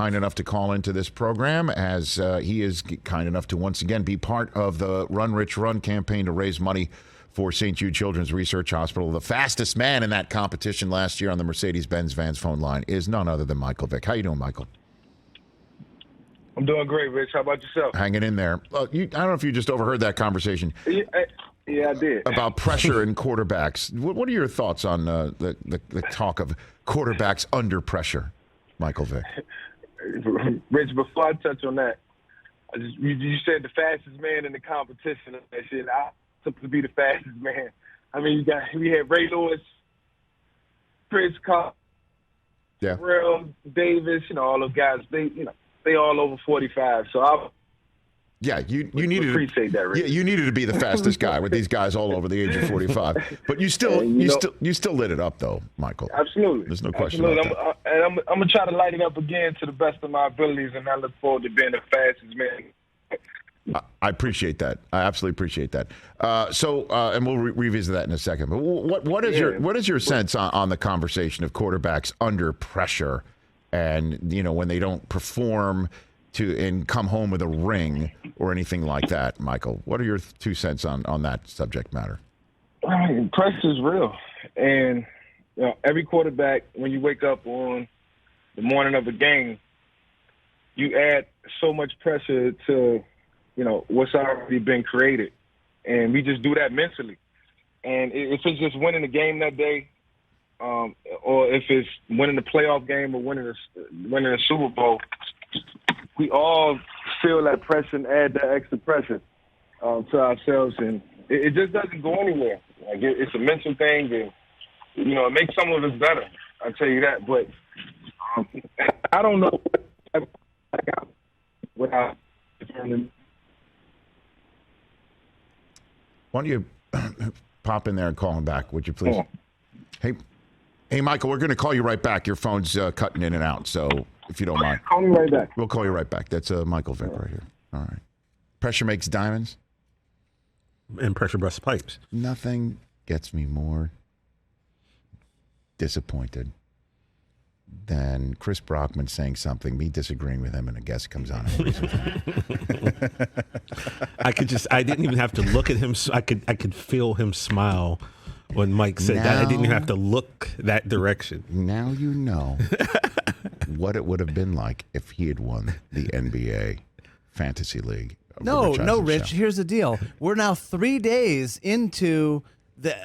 kind enough to call into this program, as he is kind enough to once again be part of the Run Rich Run campaign to raise money for St. Jude Children's Research Hospital. The fastest man in that competition last year on the Mercedes-Benz Vans phone line is none other than Michael Vick. How you doing, Michael? I'm doing great, Rich. How about yourself? Hanging in there. I don't know if you just overheard that conversation. Yeah, I did. About pressure in quarterbacks. What are your thoughts on the talk of quarterbacks under pressure, Michael Vick? Rich, before I touch on that, you said the fastest man in the competition. That shit, I took to be the fastest man. I mean, we had Ray Lewis, Chris Cox, Real Davis, all those guys. They all over 45. So you needed to appreciate that, Rich. Yeah, you needed to be the fastest guy with these guys all over the age of 45. But you still lit it up though, Michael. Absolutely. There's no question about that. I'm gonna try to light it up again to the best of my abilities, and I look forward to being the fastest man. I appreciate that. I absolutely appreciate that. And we'll revisit that in a second. But what is your sense on the conversation of quarterbacks under pressure, and when they don't perform and come home with a ring or anything like that, Michael? What are your 2 cents on that subject matter? Pressure is real, and every quarterback, when you wake up on the morning of a game, you add so much pressure to what's already been created. And we just do that mentally. And if it's just winning the game that day, or if it's winning the playoff game or winning a Super Bowl, we all feel that pressure and add that extra pressure to ourselves. And it just doesn't go anywhere. Like it's a mental thing, and, it makes some of us better. I'll tell you that. But I don't know without determining. Why don't you pop in there and call him back, would you please? Hey, Michael, we're going to call you right back. Your phone's cutting in and out, so if you don't mind. Call me right back. We'll call you right back. That's Michael Vick right here. All right. Pressure makes diamonds. And pressure busts pipes. Nothing gets me more disappointed than Chris Brockman saying something, me disagreeing with him, and a guest comes on and agrees with him. I didn't even have to look at him. So I could feel him smile when Mike said that. I didn't even have to look that direction. Now you know what it would have been like if he had won the NBA Fantasy League. No, Rich, here's the deal. We're now 3 days into the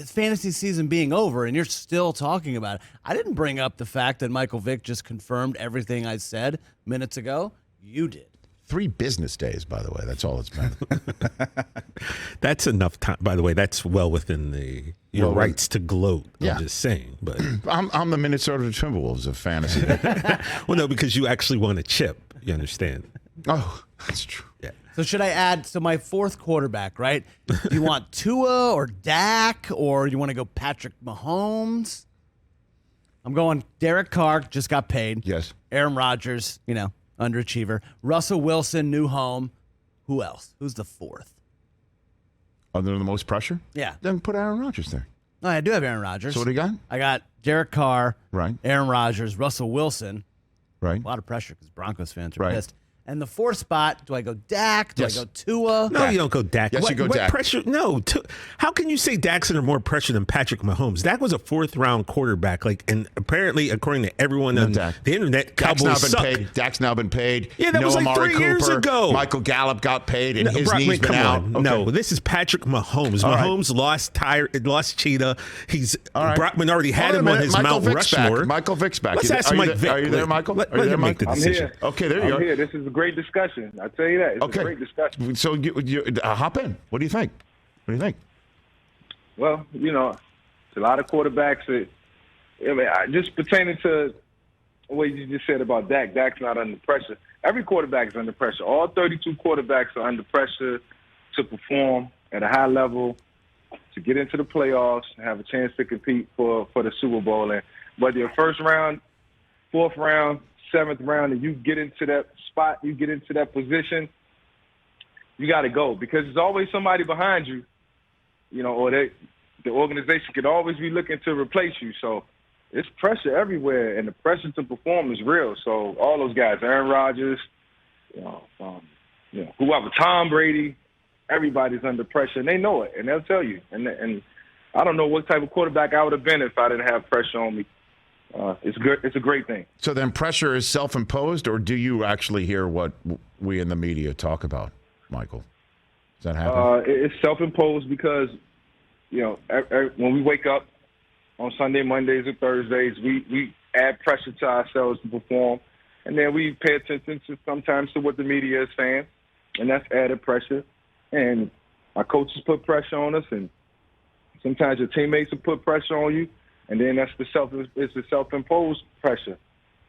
fantasy season being over, and you're still talking about it. I didn't bring up the fact that Michael Vick just confirmed everything I said minutes ago. You did. 3 business days, by the way. That's all it's been. That's enough time. By the way, that's well within your rights to gloat. Yeah. I'm just saying. But I'm the Minnesota Timberwolves of fantasy. Well, no, because you actually won a chip. You understand? Oh, that's true. Yeah. So should I add, my fourth quarterback, right? Do you want Tua or Dak, or you want to go Patrick Mahomes? I'm going Derek Carr, just got paid. Yes. Aaron Rodgers, underachiever. Russell Wilson, new home. Who else? Who's the fourth? Under the most pressure? Yeah. Then put Aaron Rodgers there. No, I do have Aaron Rodgers. So what do you got? I got Derek Carr, right? Aaron Rodgers, Russell Wilson. Right. A lot of pressure because Broncos fans are right. pissed. And the fourth spot, do I go Dak? Do I go Tua? No, you don't go Dak. Yes, you go Dak. Pressure? No. How can you say Dak's under more pressure than Patrick Mahomes? Dak was a 4th-round quarterback. And apparently, according to everyone on the internet, Cowboys suck. Dak's now been paid. Yeah, that was like Amari 3 years Cooper. ago. Michael Gallup got paid, and his knee's been out. Okay. No, this is Patrick Mahomes. Mahomes lost Cheetah. Brockman already had him on his Mount Rushmore. Michael Vick's back. Let's ask Mike Vick. Are you there, Michael? Let him make the decision. Okay, there you go. I'm here. This is a great discussion. I tell you that. It's a great discussion. So you hop in. What do you think? Well, it's a lot of quarterbacks that, just pertaining to what you just said about Dak. Dak's not under pressure. Every quarterback is under pressure. All 32 quarterbacks are under pressure to perform at a high level, to get into the playoffs, and have a chance to compete for the Super Bowl. And whether you're first round, 4th round, 7th round, and you get into that spot, you get into that position, you got to go, because there's always somebody behind you, or the organization could always be looking to replace you. So it's pressure everywhere, and the pressure to perform is real. So all those guys, Aaron Rodgers, whoever, Tom Brady, everybody's under pressure, and they know it, and they'll tell you. And I don't know what type of quarterback I would have been if I didn't have pressure on me. It's good. It's a great thing. So then pressure is self-imposed, or do you actually hear what we in the media talk about, Michael? Does that happen? It's self-imposed because, when we wake up on Sunday, Mondays, or Thursdays, we add pressure to ourselves to perform. And then we pay attention sometimes to what the media is saying, and that's added pressure. And our coaches put pressure on us, and sometimes your teammates will put pressure on you, and then it's the self-imposed pressure.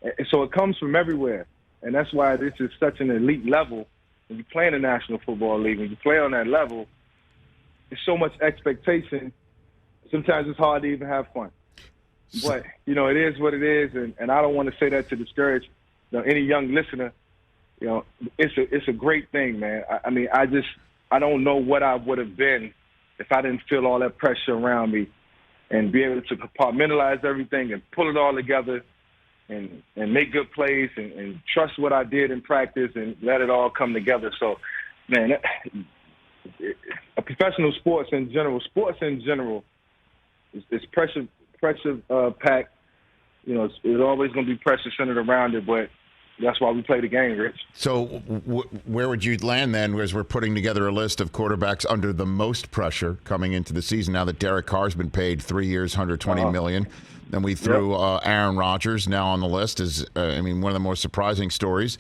And so it comes from everywhere, and that's why this is such an elite level. When you play in the National Football League, when you play on that level, there's so much expectation. Sometimes it's hard to even have fun. But, it is what it is, and I don't want to say that to discourage any young listener. It's a great thing, man. I don't know what I would have been if I didn't feel all that pressure around me and be able to compartmentalize everything and pull it all together and make good plays and trust what I did in practice and let it all come together. So, man, a professional sports in general is pressure packed. It's always going to be pressure centered around it, but that's why we play the game, Rich. So where would you land then as we're putting together a list of quarterbacks under the most pressure coming into the season now that Derek Carr's been paid 3 years, $120 million? Then we threw Aaron Rodgers now on the list. One of the more surprising stories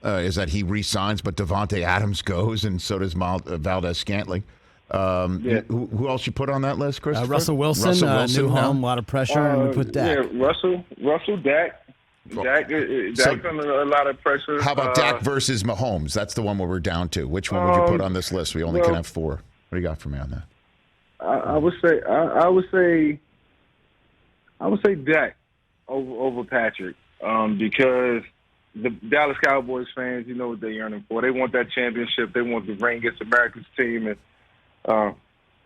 is that he re-signs, but Devontae Adams goes, and so does Valdez-Scantling. Who else you put on that list, Chris? Russell Wilson, new home, a lot of pressure, and we put Dak. Yeah, Russell, Dak. Dak's under a lot of pressure. How about Dak versus Mahomes? That's the one where we're down to. Which one would you put on this list? We only can have 4. What do you got for me on that? I would say Dak over Patrick because the Dallas Cowboys fans, you know what they're yearning for. They want that championship. They want the ring against America's team, and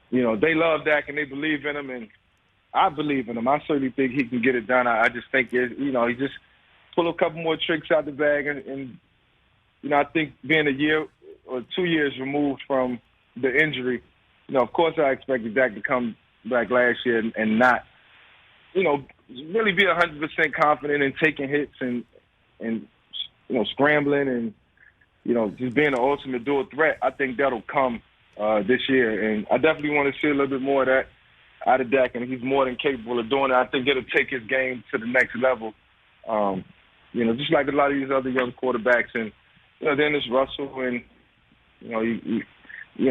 they love Dak and they believe in him, and I believe in him. I certainly think he can get it done. I just think he just pull a couple more tricks out the bag, and I think being a year or 2 years removed from the injury, of course I expected Dak to come back last year and not, really be 100% confident in taking hits and scrambling and, just being an ultimate dual threat. I think that'll come this year, and I definitely want to see a little bit more of that out of Dak, and he's more than capable of doing it. I think it'll take his game to the next level, just like a lot of these other young quarterbacks. And, then there's Russell and,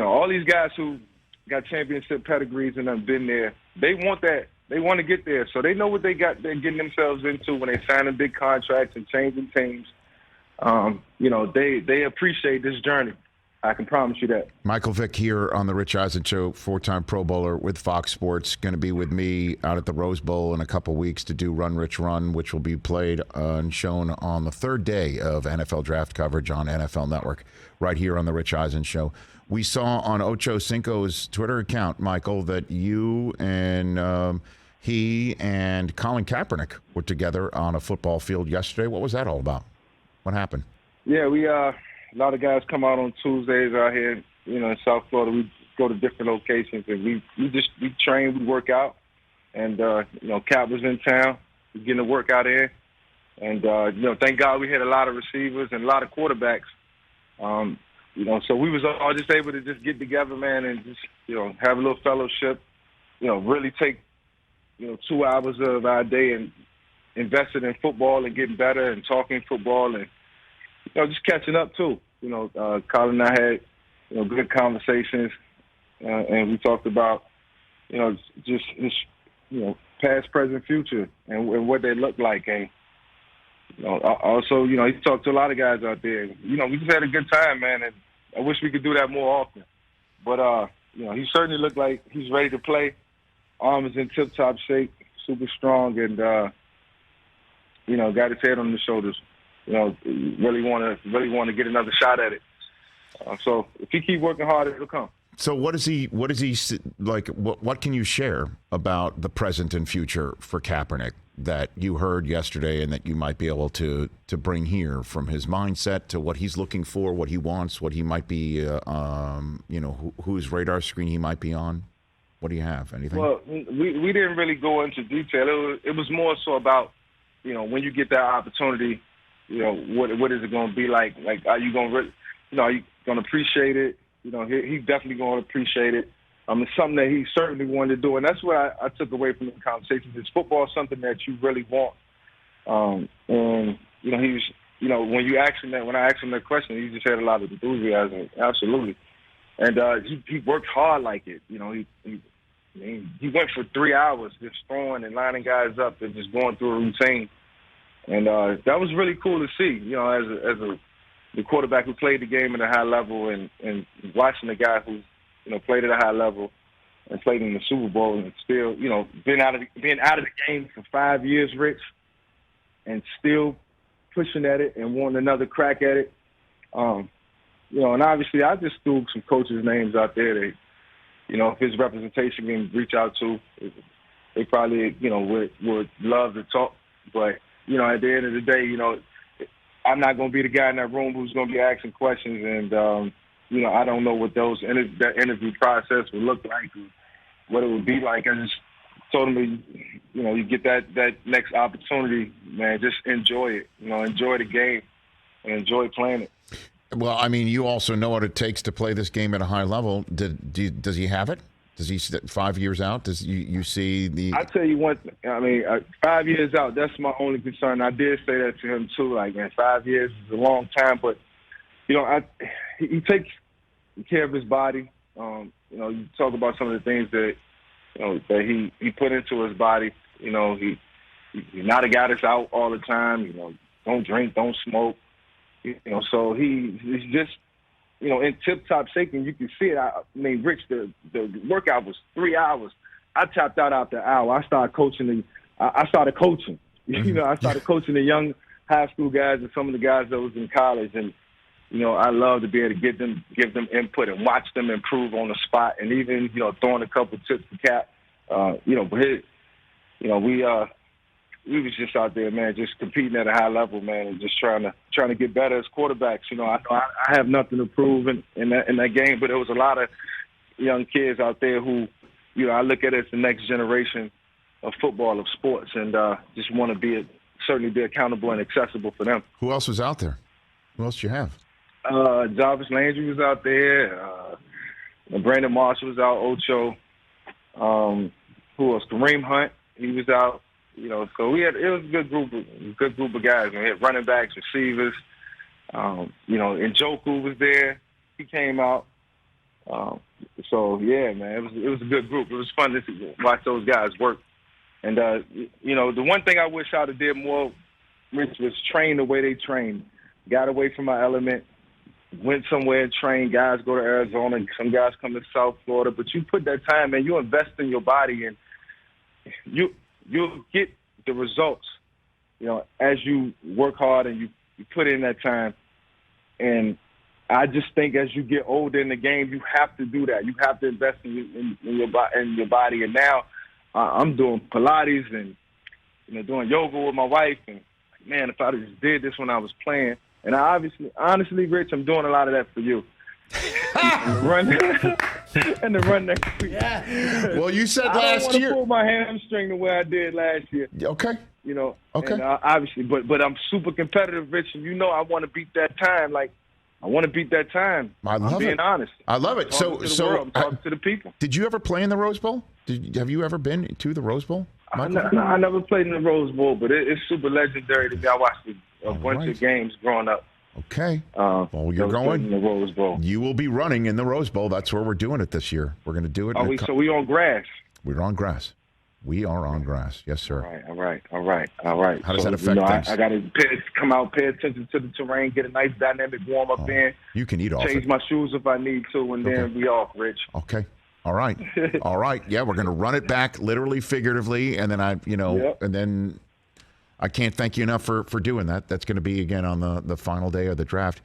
all these guys who got championship pedigrees and have been there. They want that. They want to get there. So they know what they're getting themselves into when they signing big contracts and changing teams. They appreciate this journey. I can promise you that. Michael Vick here on the Rich Eisen Show, 4-time Pro Bowler with Fox Sports, going to be with me out at the Rose Bowl in a couple weeks to do Run, Rich, Run, which will be played and shown on the third day of NFL draft coverage on NFL Network, right here on the Rich Eisen Show. We saw on Ocho Cinco's Twitter account, Michael, that you and he and Colin Kaepernick were together on a football field yesterday. What was that all about? What happened? Yeah, a lot of guys come out on Tuesdays out here, in South Florida. We go to different locations, and we train, we work out. And, Cap was in town. We're getting a workout in. And, thank God we had a lot of receivers and a lot of quarterbacks. So we was all just able to just get together, man, and just, have a little fellowship, really take, 2 hours of our day and invest it in football and getting better and talking football and, just catching up too. Colin and I had, good conversations, and we talked about, just his, past, present, future, and what they look like. And also, he talked to a lot of guys out there. We just had a good time, man, and I wish we could do that more often. But he certainly looked like he's ready to play. Arm is in tip-top shape, super strong, and got his head on his shoulders. Really want to get another shot at it. So if he keep working hard, it'll come. So what is he like? What can you share about the present and future for Kaepernick? that you heard yesterday and that you might be able to bring here from his mindset to what he's looking for, what he wants, what he might be, whose radar screen he might be on? What do you have? Anything? Well, we didn't really go into detail. It was more so about, when you get that opportunity, what is it going to be like? Like, are you going to, are you going to appreciate it? He's definitely going to appreciate it. It's something that he certainly wanted to do, and that's what I took away from the conversation. Is football something that you really want? And he was, when you asked him that, when I asked him that question, he just had a lot of enthusiasm. Absolutely, and he worked hard like it. He went for 3 hours just throwing and lining guys up and just going through a routine, and that was really cool to see. As the quarterback who played the game at a high level, and watching the guy who played at a high level and played in the Super Bowl and still, being out of the game for 5 years, Rich, and still pushing at it and wanting another crack at it. And obviously I just threw some coaches' names out there that, if his representation can reach out to, they probably, would love to talk. But, at the end of the day, I'm not going to be the guy in that room who's going to be asking questions, and, I don't know what that interview process would look like, or what it would be like. I just told him, you get that next opportunity, man, just enjoy it. Enjoy the game and enjoy playing it. Well, I mean, you also know what it takes to play this game at a high level. Does he have it? Does he 5 years out? Does you see the? I tell you one thing. I mean, 5 years out. That's my only concern. I did say that to him too. Like, man, 5 years is a long time, but he takes care of his body. You talk about some of the things that that he put into his body. He's not a guy that's out all the time. Don't drink, don't smoke. So he's just in tip-top shape, and you can see it. I mean, Rich, the workout was 3 hours. I tapped out after an hour. I started coaching. I started coaching. I started coaching the young high school guys and some of the guys that was in college, and I love to be able to give them input and watch them improve on the spot, and even throwing a couple tips to Cap. We was just out there, man, just competing at a high level, man, and just trying to get better as quarterbacks. I have nothing to prove in that game, but there was a lot of young kids out there who, I look at it as the next generation of football, of sports, and just want to certainly be accountable and accessible for them. Who else was out there? Who else do you have? Jarvis Landry was out there. Brandon Marshall was out. Ocho. Who else? Kareem Hunt. He was out. So it was a good group of guys. We had running backs, receivers. And Njoku was there. He came out. So yeah, man, it was a good group. It was fun to watch those guys work. And the one thing I wish I'd have did more, Rich, was train the way they trained. Got away from my element. Went somewhere and trained. Guys go to Arizona. Some guys come to South Florida. But you put that time, man. You invest in your body, and you'll get the results, as you work hard and you put in that time. And I just think as you get older in the game, you have to do that. You have to invest in your body. And now I'm doing Pilates and doing yoga with my wife. And man, if I just did this when I was playing, and honestly, Rich, I'm doing a lot of that for you. and the run next week. Yeah. Well, you said last year. I don't want to pull my hamstring the way I did last year. Okay. Okay. And, obviously, but I'm super competitive, Rich, and I want to beat that time. Like, I want to beat that time. I love it. I'm being honest. I love it. I'm talking to the people. Did you ever play in the Rose Bowl? Have you ever been to the Rose Bowl? I never played in the Rose Bowl, but it's super legendary to me. I watched a bunch of games growing up. Okay. Well, you're going. In the Rose Bowl. You will be running in the Rose Bowl. That's where we're doing it this year. We're going to do it. So we on grass? We're on grass. We are on grass. Yes, sir. All right. How does that affect things? I got to come out, pay attention to the terrain, get a nice dynamic warm up in. You can eat off Change my shoes if I need to, and then we off, Rich. Okay. All right. All right. Yeah, we're going to run it back, literally, figuratively, and then and then I can't thank you enough for doing that. That's going to be again on the final day of the draft.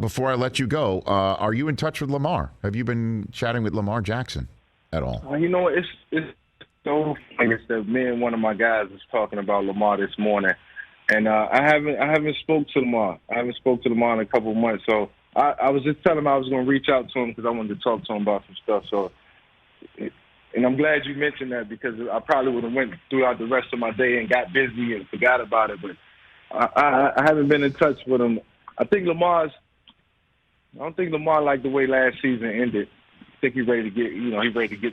Before I let you go, are you in touch with Lamar? Have you been chatting with Lamar Jackson at all? It's so famous that me and one of my guys was talking about Lamar this morning, and I haven't spoke to Lamar. I haven't spoke to Lamar in a couple of months, so I was just telling him I was going to reach out to him because I wanted to talk to him about some stuff. So, and I'm glad you mentioned that because I probably would have went throughout the rest of my day and got busy and forgot about it. But I haven't been in touch with him. I don't think Lamar liked the way last season ended. I think he's ready to get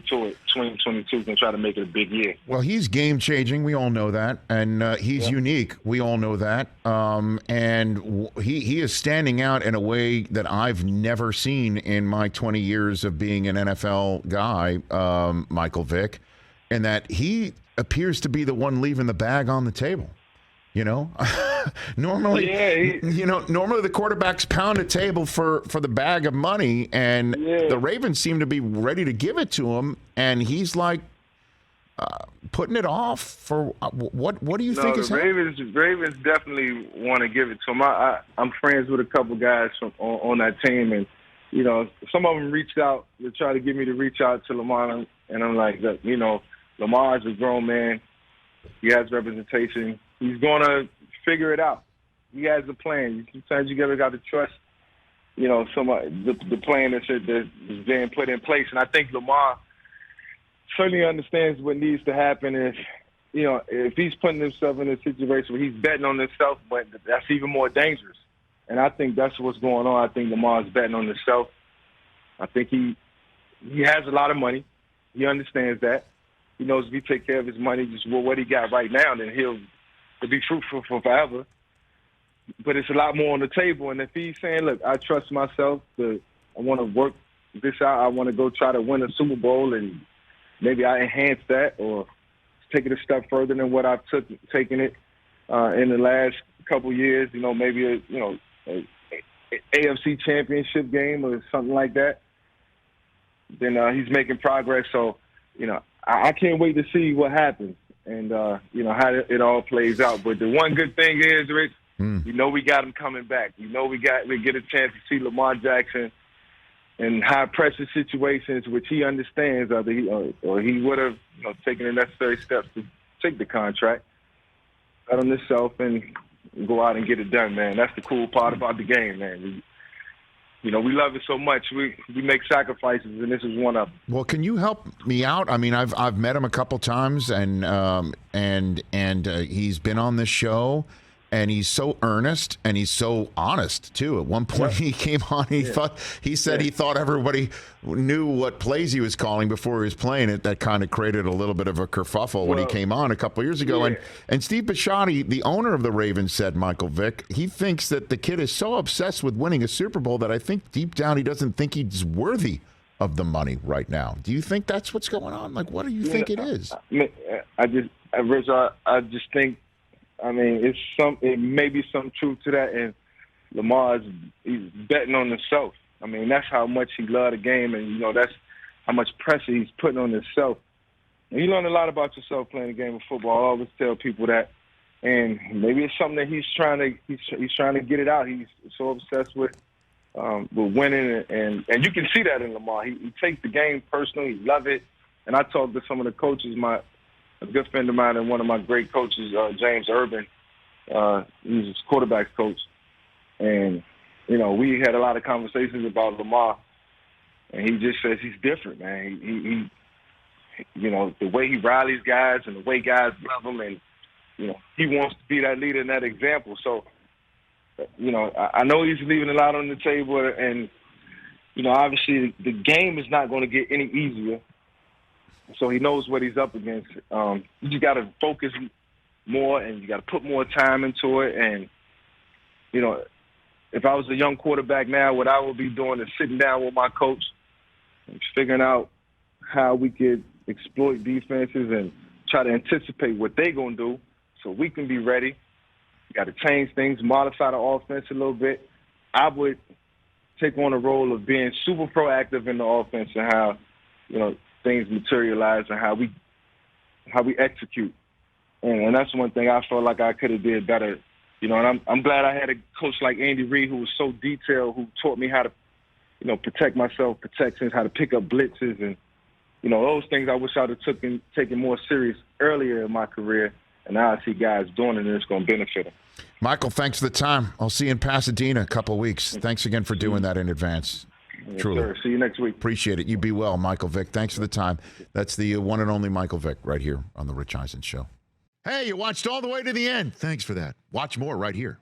to it. 2022 and try to make it a big year. Well, he's game changing. We all know that, and he's unique. We all know that, and he is standing out in a way that I've never seen in my 20 years of being an NFL guy, Michael Vick, and that he appears to be the one leaving the bag on the table. You know, normally the quarterbacks pound a table for the bag of money, and the Ravens seem to be ready to give it to him, and he's like putting it off for what do you think is happening? Ravens definitely want to give it to him. I'm friends with a couple guys on that team, and some of them reached out to try to get me to reach out to Lamar, and I'm like, look, Lamar's a grown man. He has representation. He's going to figure it out. He has a plan. Sometimes you got to trust, the plan that's being put in place. And I think Lamar certainly understands what needs to happen. If he's putting himself in a situation where he's betting on himself, but that's even more dangerous. And I think that's what's going on. I think Lamar's betting on himself. I think he has a lot of money. He understands that. He knows if he take care of his money, just what he got right now, then he'll be fruitful for forever. But it's a lot more on the table. And if he's saying, look, I trust myself, I want to work this out, I want to go try to win a Super Bowl, and maybe I enhance that or take it a step further than what I've taken it in the last couple years, maybe a AFC championship game or something like that, then he's making progress. So, I can't wait to see what happens and, how it all plays out. But the one good thing is, Rich, we got him coming back. We get a chance to see Lamar Jackson in high-pressure situations, which he understands, or he would have taken the necessary steps to take the contract, bet on himself, and go out and get it done, man. That's the cool part about the game, man. We love it so much. We make sacrifices, and this is one of them. Well, can you help me out? I mean, I've met him a couple times, and he's been on this show, and he's so earnest and he's so honest too. At one point, he came on. He thought everybody knew what plays he was calling before he was playing it. That kind of created a little bit of a kerfuffle when he came on a couple of years ago. Yeah. And Steve Bisciotti, the owner of the Ravens, said, Michael Vick, he thinks that the kid is so obsessed with winning a Super Bowl that I think deep down he doesn't think he's worthy of the money right now. Do you think that's what's going on? Like, what do you think it is? I just think. I mean, it may be some truth to that, and he's betting on himself. I mean, that's how much he loves the game, and that's how much pressure he's putting on himself. And you learn a lot about yourself playing the game of football. I always tell people that, and maybe it's something that he's trying to get it out. He's so obsessed with winning, and you can see that in Lamar. He takes the game personally. He loves it. And I talked to some of the coaches, a good friend of mine and one of my great coaches, James Urban. He's his quarterback's coach. And, we had a lot of conversations about Lamar. And he just says he's different, man. He the way he rallies guys and the way guys love him. And, he wants to be that leader and that example. So, I know he's leaving a lot on the table. And, obviously the game is not going to get any easier. So he knows what he's up against. You just got to focus more, and you got to put more time into it. And, if I was a young quarterback now, what I would be doing is sitting down with my coach and figuring out how we could exploit defenses and try to anticipate what they're going to do so we can be ready. You got to change things, modify the offense a little bit. I would take on a role of being super proactive in the offense and how, things materialize and how we execute. And that's one thing I felt like I could have did better. And I'm glad I had a coach like Andy Reid who was so detailed, who taught me how to, protect myself, protections, how to pick up blitzes and, those things I wish I would have taken more serious earlier in my career. And now I see guys doing it, and it's going to benefit them. Michael, thanks for the time. I'll see you in Pasadena a couple of weeks. Thanks again for doing that in advance. Yes, Truly. sir. See you next week. Appreciate it. You be well, Michael Vick. Thanks for the time. That's the one and only Michael Vick right here on The Rich Eisen Show. Hey, you watched all the way to the end. Thanks for that. Watch more right here.